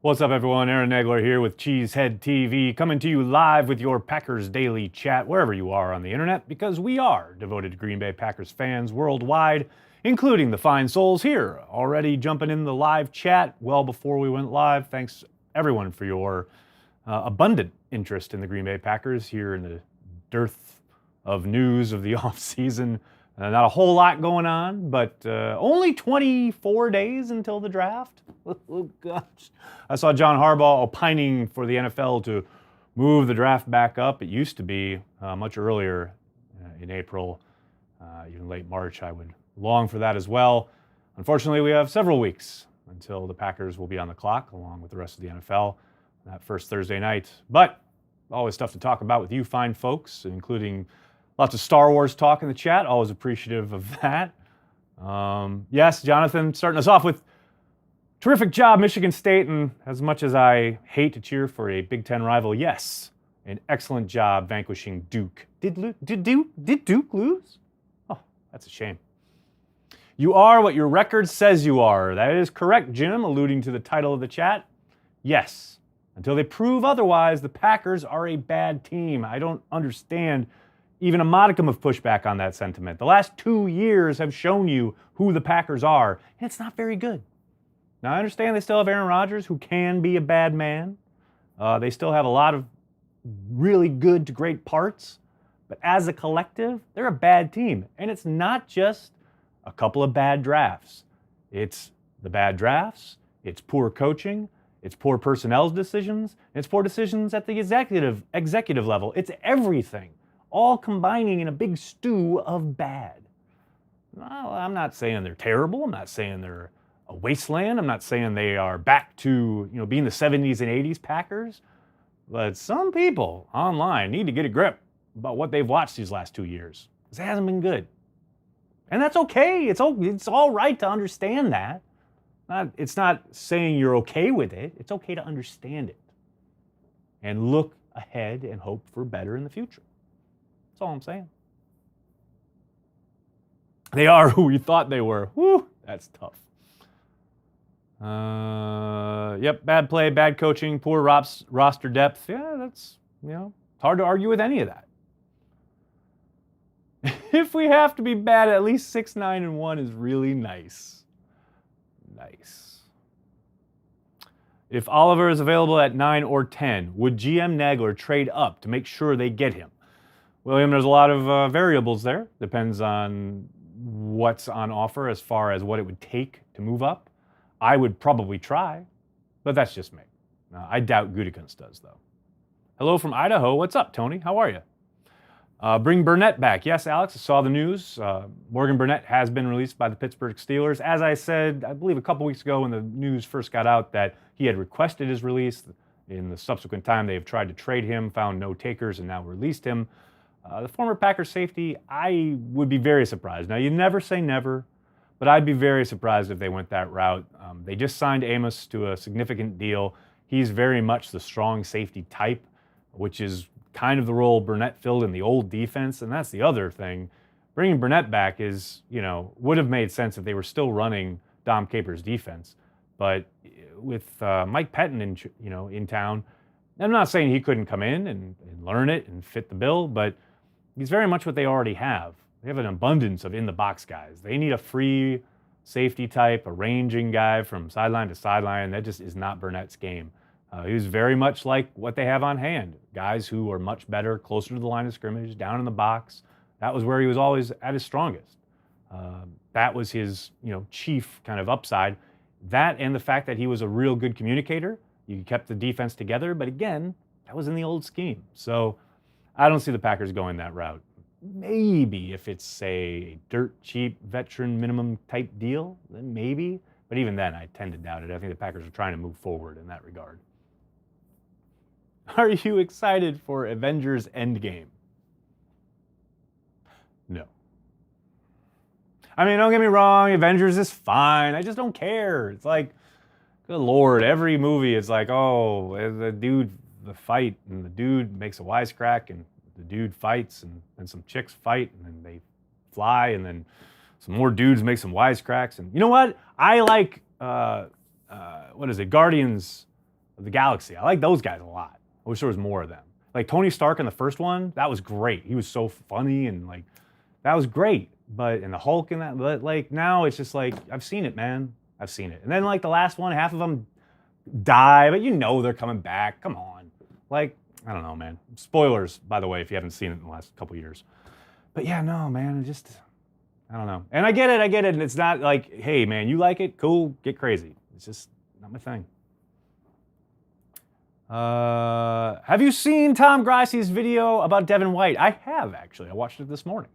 What's up, everyone? Aaron Nagler here with Cheesehead TV, coming to you live with your Packers Daily Chat, wherever you are on the internet, because we are devoted to Green Bay Packers fans worldwide, including the fine souls here, already jumping in the live chat well before we went live. Thanks, everyone, for your abundant interest in the Green Bay Packers here in the dearth of news of the offseason. Not a whole lot going on, but only 24 days until the draft. Oh, gosh. I saw John Harbaugh opining for the NFL to move the draft back up. It used to be much earlier in April, even late March. I would long for that as well. Unfortunately, we have several weeks until the Packers will be on the clock, along with the rest of the NFL, that first Thursday night. But always stuff to talk about with you fine folks, including lots of Star Wars talk in the chat. Always appreciative of that. Yes, Jonathan, starting us off with terrific job, Michigan State. And as much as I hate to cheer for a Big Ten rival, yes, an excellent job vanquishing Duke. Did Duke lose? Oh, that's a shame. You are what your record says you are. That is correct, Jim, alluding to the title of the chat. Yes, until they prove otherwise, the Packers are a bad team. I don't understand even a modicum of pushback on that sentiment. The last 2 years have shown you who the Packers are, and it's not very good. Now, I understand they still have Aaron Rodgers, who can be a bad man. They still have a lot of really good to great parts, but as a collective, they're a bad team. And it's not just a couple of bad drafts. It's the bad drafts, it's poor coaching, it's poor personnel decisions, it's poor decisions at the executive level. It's everything, all combining in a big stew of bad. Well, I'm not saying they're terrible. I'm not saying they're a wasteland. I'm not saying they are back to being the 70s and 80s Packers. But some people online need to get a grip about what they've watched these last 2 years, because it hasn't been good. And that's okay. It's all right to understand that. It's not saying you're okay with it. It's okay to understand it and look ahead and hope for better in the future. That's all I'm saying. They are who we thought they were. Whew, that's tough. Yep, bad play, bad coaching, poor roster depth. Yeah, that's, it's hard to argue with any of that. If we have to be bad, at least 6-9-1 is really nice. Nice. If Oliver is available at 9 or 10, would GM Nagler trade up to make sure they get him? William, there's a lot of variables there. Depends on what's on offer as far as what it would take to move up. I would probably try, but that's just me. I doubt Gutekunst does, though. Hello from Idaho. What's up, Tony? How are you? Bring Burnett back. Yes, Alex, I saw the news. Morgan Burnett has been released by the Pittsburgh Steelers. As I said, I believe a couple weeks ago when the news first got out that he had requested his release. In the subsequent time, they have tried to trade him, found no takers, and now released him. The former Packers safety, I would be very surprised. Now, you never say never, but I'd be very surprised if they went that route. They just signed Amos to a significant deal. He's very much the strong safety type, which is kind of the role Burnett filled in the old defense, and that's the other thing. Bringing Burnett back is, would have made sense if they were still running Dom Capers' defense. But with Mike Pettin in town, I'm not saying he couldn't come in and learn it and fit the bill, but he's very much what they already have. They have an abundance of in-the-box guys. They need a free safety type, a ranging guy from sideline to sideline. That just is not Burnett's game. He was very much like what they have on hand. Guys who are much better, closer to the line of scrimmage, down in the box. That was where he was always at his strongest. That was his, chief kind of upside. That and the fact that he was a real good communicator. You kept the defense together, but again, that was in the old scheme. So I don't see the Packers going that route. Maybe if it's, say, a dirt cheap veteran minimum type deal, then maybe. But even then, I tend to doubt it. I think the Packers are trying to move forward in that regard. Are you excited for Avengers Endgame? No. I mean, don't get me wrong, Avengers is fine. I just don't care. It's like, good Lord, every movie is like, oh, the fight, and the dude makes a wisecrack, and the dude fights, and then some chicks fight, and then they fly, and then some more dudes make some wisecracks. And you know what? I like, Guardians of the galaxy. I like those guys a lot. I wish there was more of them. Like Tony Stark in the first one, that was great. He was so funny and like, that was great. But in the Hulk and that, but like now it's just like, I've seen it, man. I've seen it. And then like the last one, half of them die, but you know they're coming back. Come on. Like, I don't know, man. Spoilers, by the way, if you haven't seen it in the last couple years. But yeah, no, man, just, I don't know. And I get it. And it's not like, hey, man, you like it? Cool, get crazy. It's just not my thing. Have you seen Tom Grassy's video about Devin White? I have, actually. I watched it this morning.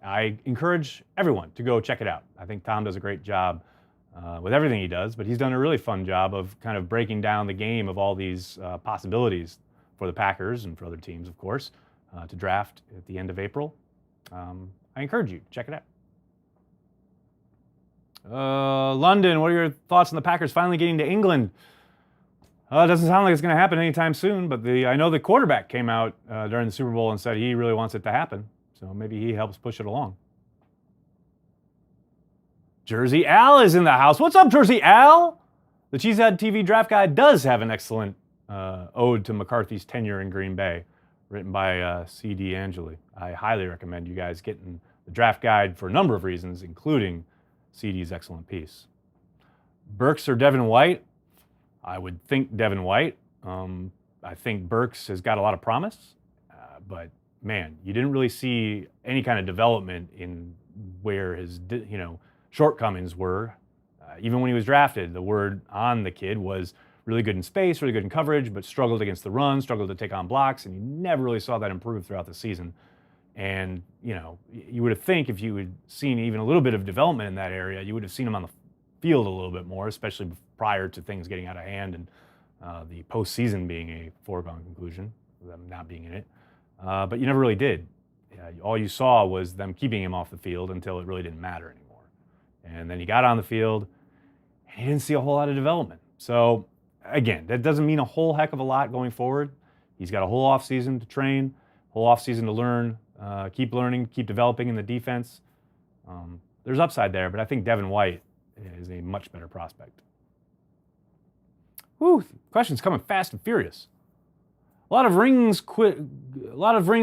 I encourage everyone to go check it out. I think Tom does a great job with everything he does, but he's done a really fun job of kind of breaking down the game of all these possibilities for the Packers and for other teams, of course, to draft at the end of April. I encourage you to check it out. London, what are your thoughts on the Packers finally getting to England? It doesn't sound like it's going to happen anytime soon, but I know the quarterback came out during the Super Bowl and said he really wants it to happen. So maybe he helps push it along. Jersey Al is in the house. What's up, Jersey Al? The Cheesehead TV Draft Guide does have an excellent ode to McCarthy's tenure in Green Bay, written by C.D. Angeli. I highly recommend you guys getting the draft guide for a number of reasons, including C.D.'s excellent piece. Burks or Devin White? I would think Devin White. I think Burks has got a lot of promise, but man, you didn't really see any kind of development in where his, shortcomings were. Even when he was drafted, the word on the kid was really good in space, really good in coverage, but struggled against the run, struggled to take on blocks, and you never really saw that improve throughout the season. And, you would have think if you had seen even a little bit of development in that area, you would have seen him on the field a little bit more, especially prior to things getting out of hand and the postseason being a foregone conclusion, them not being in it. But you never really did. All you saw was them keeping him off the field until it really didn't matter anymore. And then he got on the field, and he didn't see a whole lot of development. So, again, that doesn't mean a whole heck of a lot going forward. He's got a whole offseason to train, whole offseason to learn, keep learning, keep developing in the defense. There's upside there, but I think Devin White is a much better prospect. Whew, questions coming fast and furious. A lot of rings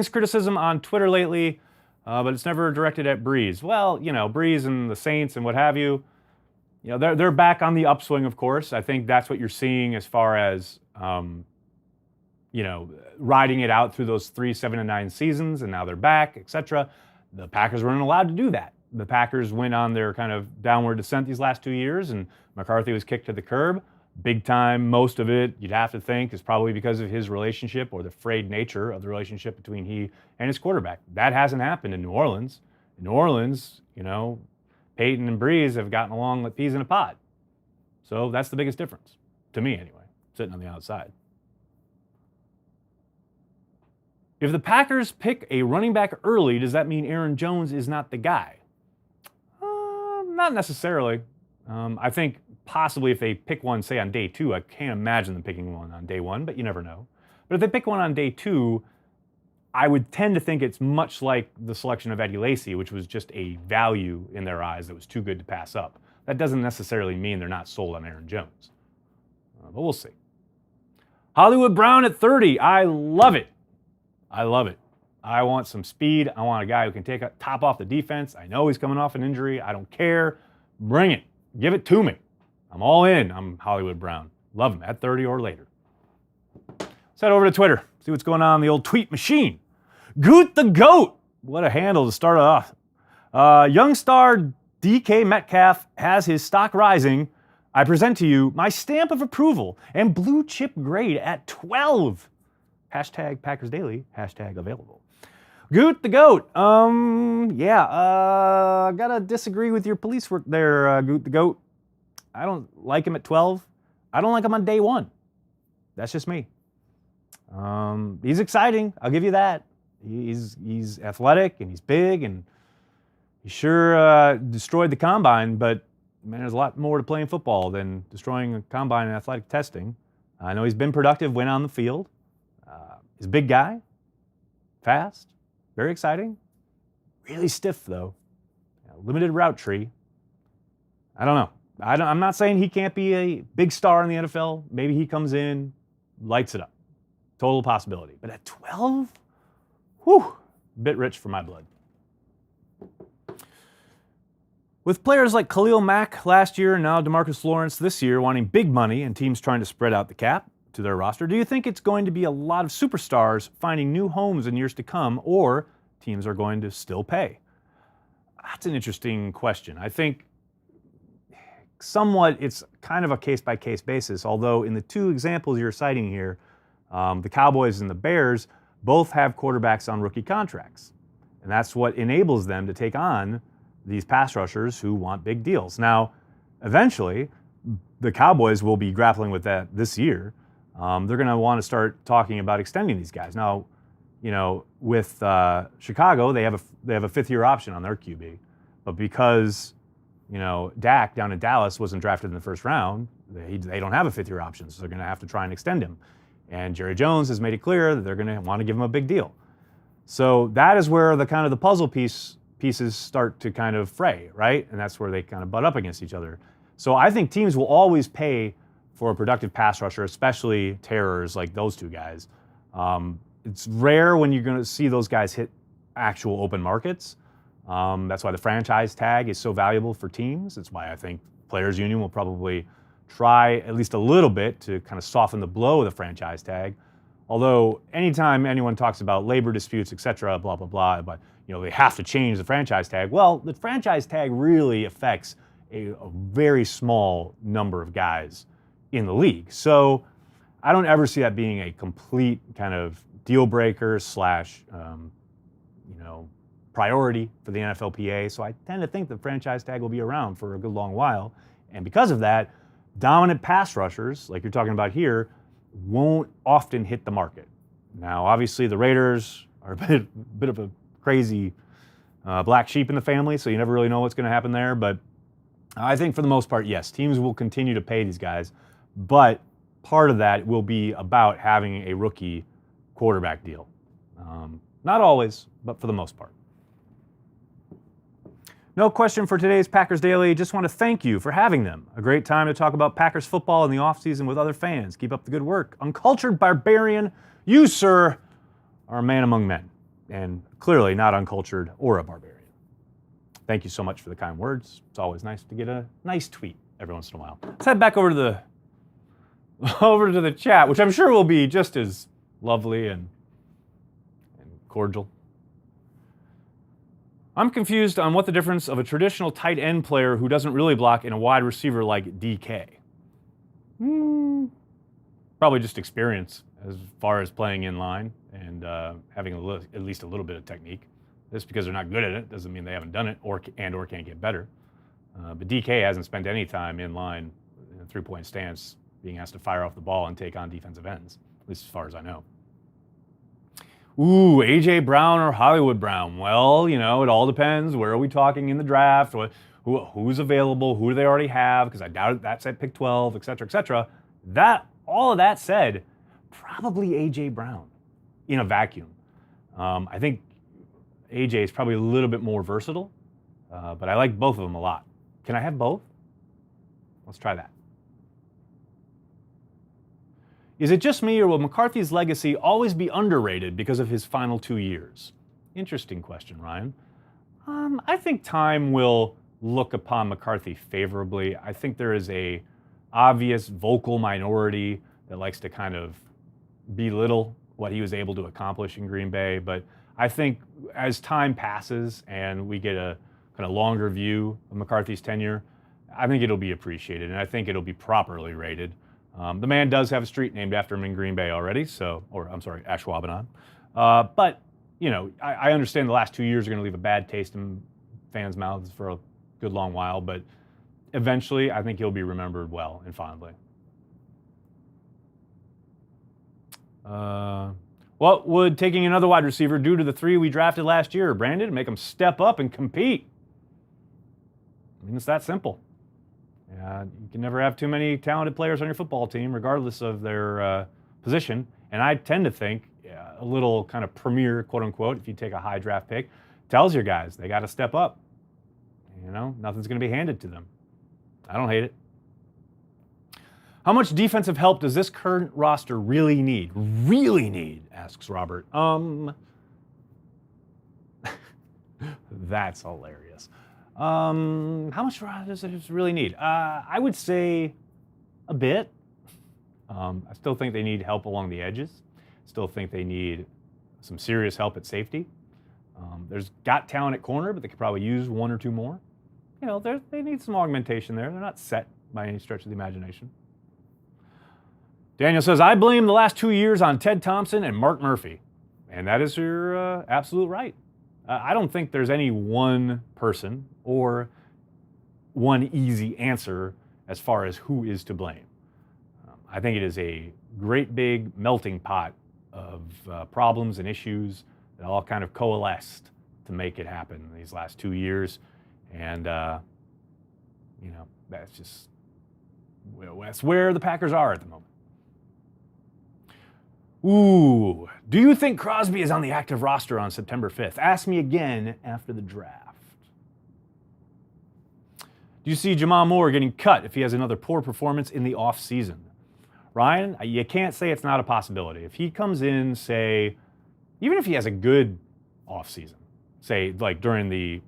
criticism on Twitter lately, but it's never directed at Breeze. Well, Breeze and the Saints and what have you, they're back on the upswing, of course. I think that's what you're seeing as far as, riding it out through those 3, 7, and 9 seasons, and now they're back, etc. The Packers weren't allowed to do that. The Packers went on their kind of downward descent these last 2 years, and McCarthy was kicked to the curb. Big time, most of it, you'd have to think, is probably because of his relationship or the frayed nature of the relationship between he and his quarterback. That hasn't happened in New Orleans. In New Orleans, Peyton and Breeze have gotten along like peas in a pod. So that's the biggest difference, to me anyway, sitting on the outside. If the Packers pick a running back early, does that mean Aaron Jones is not the guy? Not necessarily. I think possibly if they pick one, say, on day 2, I can't imagine them picking one on day 1, but you never know. But if they pick one on day 2, I would tend to think it's much like the selection of Eddie Lacy, which was just a value in their eyes that was too good to pass up. That doesn't necessarily mean they're not sold on Aaron Jones. But we'll see. Hollywood Brown at 30. I love it. I love it. I want some speed. I want a guy who can take a top off the defense. I know he's coming off an injury. I don't care. Bring it. Give it to me. I'm all in. I'm Hollywood Brown. Love him at 30 or later. Let's head over to Twitter. See what's going on in the old tweet machine. Goot the Goat. What a handle to start off. Young star DK Metcalf has his stock rising. I present to you my stamp of approval and blue chip grade at 12. Hashtag Packers Daily. Hashtag available. Goot the Goat. Gotta disagree with your police work there, Goot the Goat. I don't like him at 12. I don't like him on day 1. That's just me. He's exciting. I'll give you that. He's athletic and he's big and he sure destroyed the combine, but man, there's a lot more to playing football than destroying a combine and athletic testing. I know he's been productive when on the field. He's a big guy, fast, very exciting. Really stiff though. Limited route tree. I don't know. I'm not saying he can't be a big star in the NFL. Maybe he comes in, lights it up. Total possibility. But at 12, whew, bit rich for my blood. With players like Khalil Mack last year and now DeMarcus Lawrence this year wanting big money and teams trying to spread out the cap to their roster, do you think it's going to be a lot of superstars finding new homes in years to come, or teams are going to still pay? That's an interesting question. I think somewhat it's kind of a case-by-case basis, although in the two examples you're citing here, the Cowboys and the Bears both have quarterbacks on rookie contracts. And that's what enables them to take on these pass rushers who want big deals. Now, eventually, the Cowboys will be grappling with that this year. They're going to want to start talking about extending these guys. Now, with Chicago, they have a fifth-year option on their QB. But because Dak down in Dallas wasn't drafted in the first round, they don't have a fifth-year option, so they're going to have to try and extend him. And Jerry Jones has made it clear that they're going to want to give him a big deal. So that is where the kind of the puzzle pieces start to kind of fray, right? And that's where they kind of butt up against each other. So I think teams will always pay for a productive pass rusher, especially terrors like those two guys. It's rare when you're going to see those guys hit actual open markets. That's why the franchise tag is so valuable for teams. It's why I think Players Union will probably try at least a little bit to kind of soften the blow of the franchise tag. Although anytime anyone talks about labor disputes, et cetera, blah, blah, blah, but they have to change the franchise tag. Well, the franchise tag really affects a very small number of guys in the league. So I don't ever see that being a complete kind of deal breaker / priority for the NFLPA. So I tend to think the franchise tag will be around for a good long while. And because of that, dominant pass rushers, like you're talking about here, won't often hit the market. Now, obviously, the Raiders are a bit of a crazy black sheep in the family, so you never really know what's going to happen there. But I think for the most part, yes, teams will continue to pay these guys. But part of that will be about having a rookie quarterback deal. Not always, but for the most part. No question for today's Packers Daily. Just want to thank you for having them. A great time to talk about Packers football in the offseason with other fans. Keep up the good work. Uncultured barbarian, you, sir, are a man among men, and clearly not uncultured or a barbarian. Thank you so much for the kind words. It's always nice to get a nice tweet every once in a while. Let's head back over to the chat, which I'm sure will be just as lovely and cordial. I'm confused on what the difference of a traditional tight end player who doesn't really block and a wide receiver like DK. Probably just experience as far as playing in line and having at least a little bit of technique. Just because they're not good at it doesn't mean they haven't done it or can't get better. But DK hasn't spent any time in line in a three-point stance being asked to fire off the ball and take on defensive ends, at least as far as I know. Ooh, A.J. Brown or Hollywood Brown? Well, it all depends. Where are we talking in the draft? Who's available? Who do they already have? Because I doubt that's at pick 12, et cetera, et cetera. All of that said, probably A.J. Brown in a vacuum. I think A.J. is probably a little bit more versatile, but I like both of them a lot. Can I have both? Let's try that. Is it just me, or will McCarthy's legacy always be underrated because of his final 2 years? Interesting question, Ryan. I think time will look upon McCarthy favorably. I think there is a obvious vocal minority that likes to kind of belittle what he was able to accomplish in Green Bay. But I think as time passes and we get a kind of longer view of McCarthy's tenure, I think it'll be appreciated, and I think it'll be properly rated. The man does have a street named after him in Green Bay already, Ashwaubenon. But, I understand the last 2 years are going to leave a bad taste in fans' mouths for a good long while, but eventually I think he'll be remembered well and fondly. What would taking another wide receiver do to the 3 we drafted last year, Brandon? Make them step up and compete. I mean, it's that simple. You can never have too many talented players on your football team, regardless of their position. And I tend to think a little kind of premier, quote unquote, if you take a high draft pick, tells your guys they got to step up. Nothing's going to be handed to them. I don't hate it. How much defensive help does this current roster really need? Really need, asks Robert. That's hilarious. How much does it really need? I would say a bit. I still think they need help along the edges. Still think they need some serious help at safety. There's got talent at corner, but they could probably use one or two more. You know, they need some augmentation there. They're not set by any stretch of the imagination. Daniel says, I blame the last 2 years on Ted Thompson and Mark Murphy. And that is your absolute right. I don't think there's any one person or one easy answer as far as who is to blame. I think it is a great big melting pot of problems and issues that all kind of coalesced to make it happen in these last 2 years. And, you know, that's where the Packers are at the moment. Ooh, do you think Crosby is on the active roster on September 5th? Ask me again after the draft. Do you see Jamal Moore getting cut if he has another poor performance in the offseason? Ryan, you can't say it's not a possibility. If he comes in, say, even if he has a good offseason, say like during the,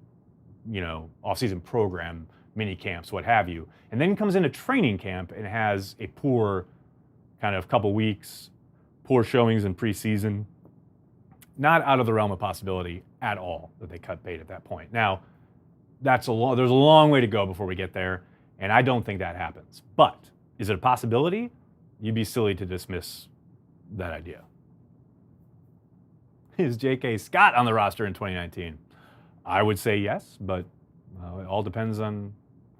you know, offseason program, mini camps, what have you, and then comes into training camp and has a poor kind of couple weeks, poor showings in preseason, not out of the realm of possibility at all that they cut bait at that point. Now, there's a long way to go before we get there, and I don't think that happens. But is it a possibility? You'd be silly to dismiss that idea. Is J.K. Scott on the roster in 2019? I would say yes, but it all depends on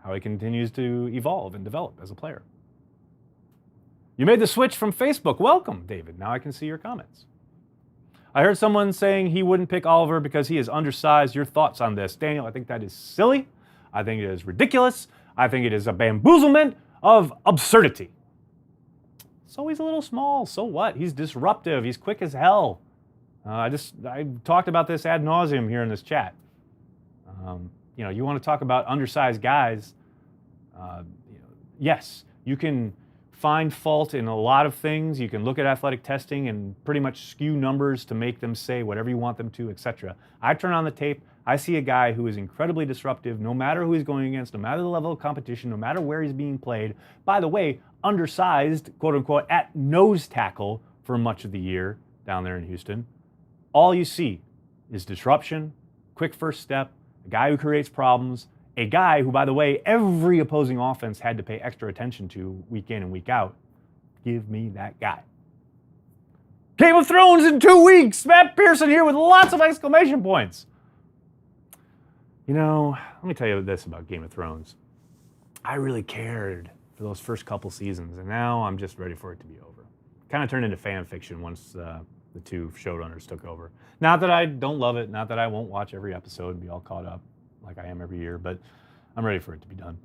how he continues to evolve and develop as a player. You made the switch from Facebook. Welcome, David. Now I can see your comments. I heard someone saying he wouldn't pick Oliver because he is undersized. Your thoughts on this? Daniel, I think that is silly. I think it is ridiculous. I think it is a bamboozlement of absurdity. So he's a little small. So what? He's disruptive. He's quick as hell. I talked about this ad nauseum here in this chat. You know, you want to talk about undersized guys. Yes, you can find fault in a lot of things. You can look at athletic testing and pretty much skew numbers to make them say whatever you want them to, etc. I turn on the tape. I see a guy who is incredibly disruptive, no matter who he's going against, no matter the level of competition, no matter where he's being played. By the way, undersized, quote unquote, at nose tackle for much of the year down there in Houston. All you see is disruption, quick first step, a guy who creates problems, a guy who, by the way, every opposing offense had to pay extra attention to week in and week out. Give me that guy. Game of Thrones in 2 weeks. Matt Pearson here with lots of exclamation points. You know, let me tell you this about Game of Thrones. I really cared for those first couple seasons, and now I'm just ready for it to be over. Kind of turned into fan fiction once the two showrunners took over. Not that I don't love it, not that I won't watch every episode and be all caught up like I am every year, but I'm ready for it to be done.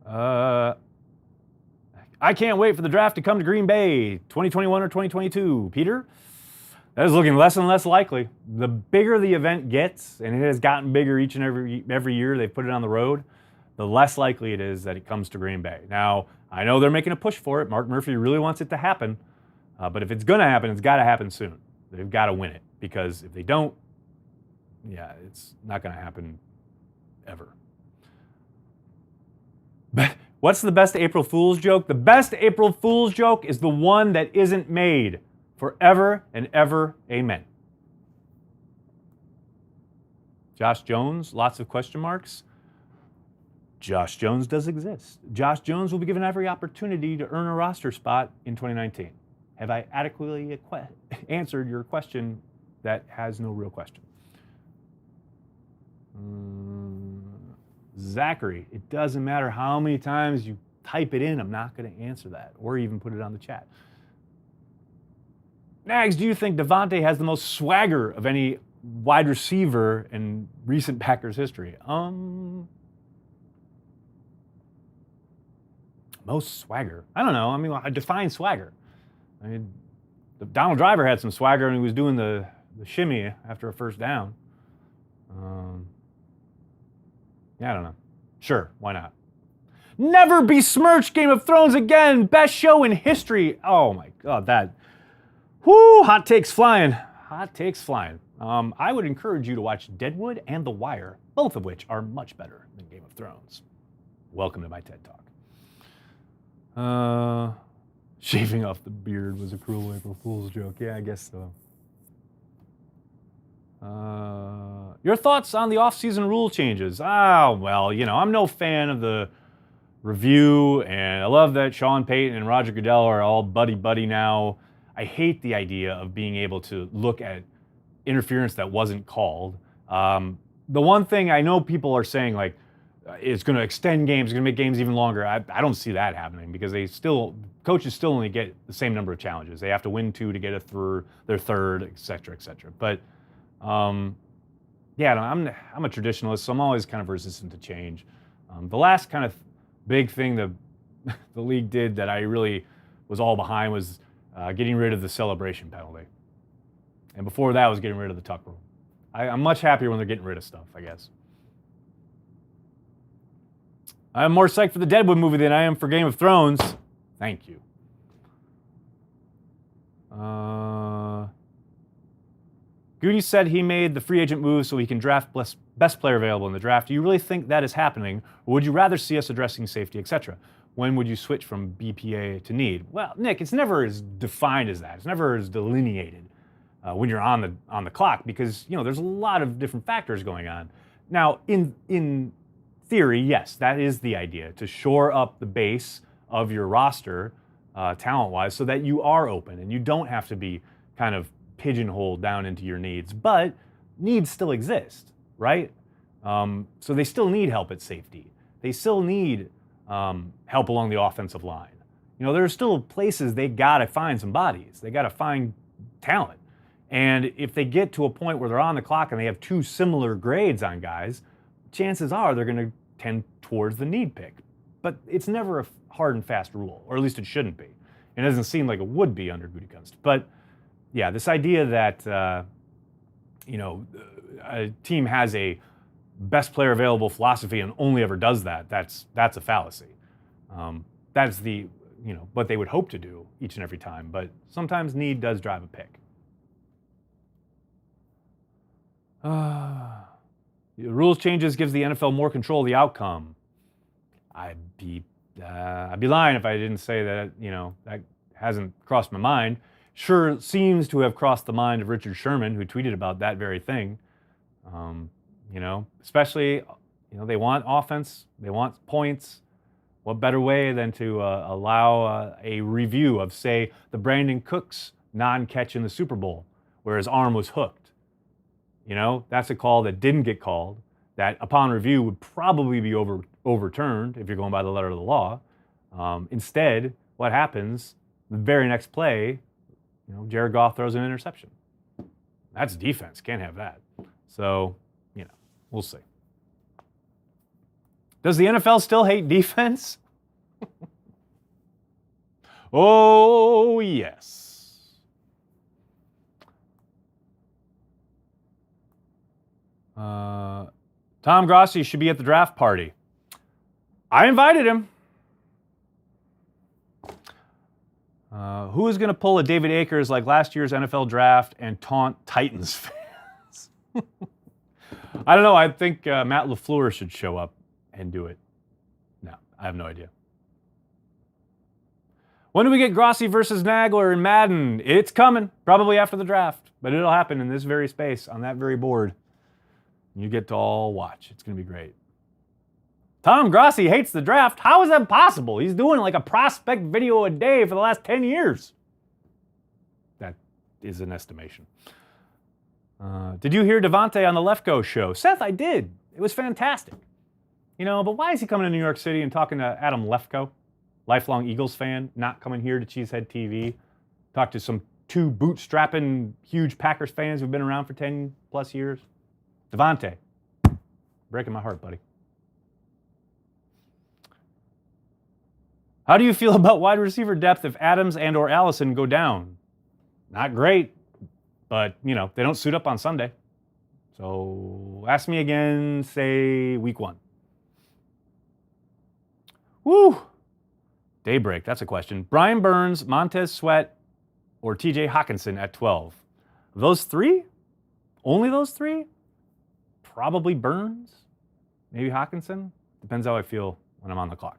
I can't wait for the draft to come to Green Bay, 2021 or 2022. Peter, that is looking less and less likely. The bigger the event gets, and it has gotten bigger each and every year they've put it on the road, the less likely it is that it comes to Green Bay. Now, I know they're making a push for it. Mark Murphy really wants it to happen. But if it's going to happen, it's got to happen soon. They've got to win it, because if they don't, yeah, it's not going to happen ever. But what's the best April Fool's joke? The best April Fool's joke is the one that isn't made. Forever and ever, amen. Josh Jones, lots of question marks. Josh Jones does exist. Josh Jones will be given every opportunity to earn a roster spot in 2019. Have I adequately answered your question that has no real question? Zachary, it doesn't matter how many times you type it in, I'm not going to answer that or even put it on the chat. Nags, do you think Devontae has the most swagger of any wide receiver in recent Packers history? Most swagger? I don't know. I mean, I define swagger. I mean, Donald Driver had some swagger when he was doing the shimmy after a first down. Yeah, I don't know. Sure, why not? Never besmirch Game of Thrones again. Best show in history. Oh my God, that. Whoo, hot takes flying. Hot takes flying. I would encourage you to watch Deadwood and The Wire, both of which are much better than Game of Thrones. Welcome to my TED Talk. Shaving off the beard was a cruel April Fool's joke. Yeah, I guess so. Your thoughts on the off-season rule changes? Well, I'm no fan of the review, and I love that Sean Payton and Roger Goodell are all buddy-buddy now. I hate the idea of being able to look at interference that wasn't called. The one thing I know people are saying, like, it's going to extend games, it's going to make games even longer. I don't see that happening because coaches still only get the same number of challenges. They have to win 2 to get their third, et cetera, et cetera. But yeah, I'm a traditionalist, so I'm always kind of resistant to change. The last kind of big thing the league did that I really was all behind was getting rid of the celebration penalty. And before that was getting rid of the tuck rule. I'm much happier when they're getting rid of stuff, I guess. I'm more psyched for the Deadwood movie than I am for Game of Thrones. Thank you. Goody said he made the free agent move so he can draft best player available in the draft. Do you really think that is happening, or would you rather see us addressing safety, etc.? When would you switch from BPA to need? Well, Nick, it's never as defined as that. It's never as delineated when you're on the clock because there's a lot of different factors going on. Now, in theory, yes, that is the idea, to shore up the base of your roster talent-wise so that you are open and you don't have to be kind of pigeonholed down into your needs. But needs still exist, right? So they still need help at safety. They still need help along the offensive line. There are still places they got to find some bodies. They got to find talent. And if they get to a point where they're on the clock and they have 2 similar grades on guys, chances are they're going to tend towards the need pick. But it's never a hard and fast rule, or at least it shouldn't be. It doesn't seem like it would be under Gutekunst. But yeah, this idea that a team has a best player available philosophy and only ever does that's a fallacy. That's what they would hope to do each and every time. But sometimes need does drive a pick. The rules changes gives the NFL more control of the outcome. I'd be lying if I didn't say that, that hasn't crossed my mind. Sure seems to have crossed the mind of Richard Sherman, who tweeted about that very thing. Especially, they want offense, they want points. What better way than to allow a review of, say, the Brandon Cooks non-catch in the Super Bowl, where his arm was hooked. That's a call that didn't get called, that upon review would probably be overturned if you're going by the letter of the law. Instead, what happens, the very next play, Jared Goff throws an interception. That's defense. Can't have that. So, we'll see. Does the NFL still hate defense? Oh, yes. Tom Grossi should be at the draft party. I invited him. Who is going to pull a David Akers like last year's NFL draft and taunt Titans fans? I don't know. I think Matt LaFleur should show up and do it. No, I have no idea. When do we get Grossi versus Nagler in Madden? It's coming, probably after the draft, but it'll happen in this very space, on that very board. You get to all watch. It's going to be great. Tom Grossi hates the draft. How is that possible? He's doing like a prospect video a day for the last 10 years. That is an estimation. Did you hear Devontae on the Lefko show? Seth, I did. It was fantastic. But why is he coming to New York City and talking to Adam Lefko, lifelong Eagles fan, not coming here to Cheesehead TV, talk to some 2 bootstrapping huge Packers fans who've been around for 10 plus years? Devontae, breaking my heart, buddy. How do you feel about wide receiver depth if Adams and or Allison go down? Not great, but, they don't suit up on Sunday. So ask me again, say week 1. Woo! Daybreak, that's a question. Brian Burns, Montez Sweat, or TJ Hawkinson at 12. Those three? Only those three? Probably Burns. Maybe Hawkinson. Depends how I feel when I'm on the clock.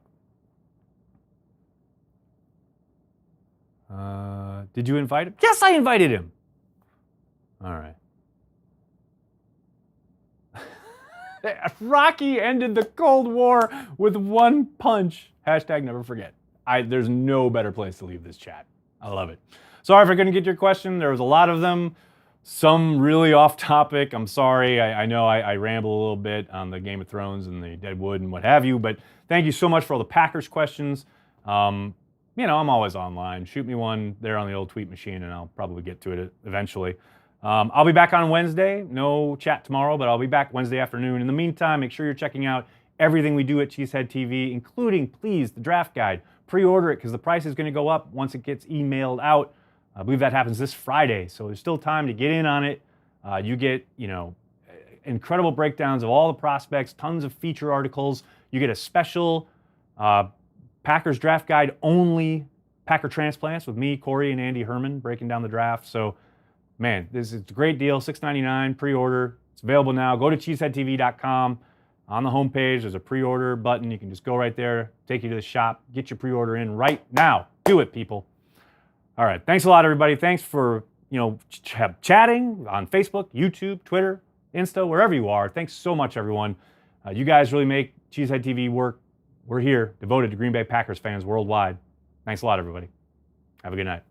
Did you invite him? Yes, I invited him. All right. Rocky ended the Cold War with one punch. Hashtag never forget. There's no better place to leave this chat. I love it. Sorry if I couldn't get your question. There was a lot of them. Some really off topic. I'm sorry. I know I ramble a little bit on the Game of Thrones and the Deadwood and what have you, but thank you so much for all the Packers questions. You know, I'm always online. Shoot me one there on the old tweet machine and I'll probably get to it eventually. I'll be back on Wednesday. No chat tomorrow, but I'll be back Wednesday afternoon. In the meantime, make sure you're checking out everything we do at Cheesehead TV, including, please, the draft guide. Pre-order it because the price is going to go up once it gets emailed out. I believe that happens this Friday, so there's still time to get in on it. You get, you know, incredible breakdowns of all the prospects, tons of feature articles. You get a special Packers draft guide only Packer transplants with me, Corey, and Andy Herman breaking down the draft. So, man, this is a great deal. $6.99 pre-order. It's available now. Go to cheeseheadtv.com. On the homepage, there's a pre-order button. You can just go right there, take you to the shop, get your pre-order in right now. Do it, people. All right. Thanks a lot, everybody. Thanks for, you know, chatting on Facebook, YouTube, Twitter, Insta, wherever you are. Thanks so much, everyone. You guys really make Cheesehead TV work. We're here, devoted to Green Bay Packers fans worldwide. Thanks a lot, everybody. Have a good night.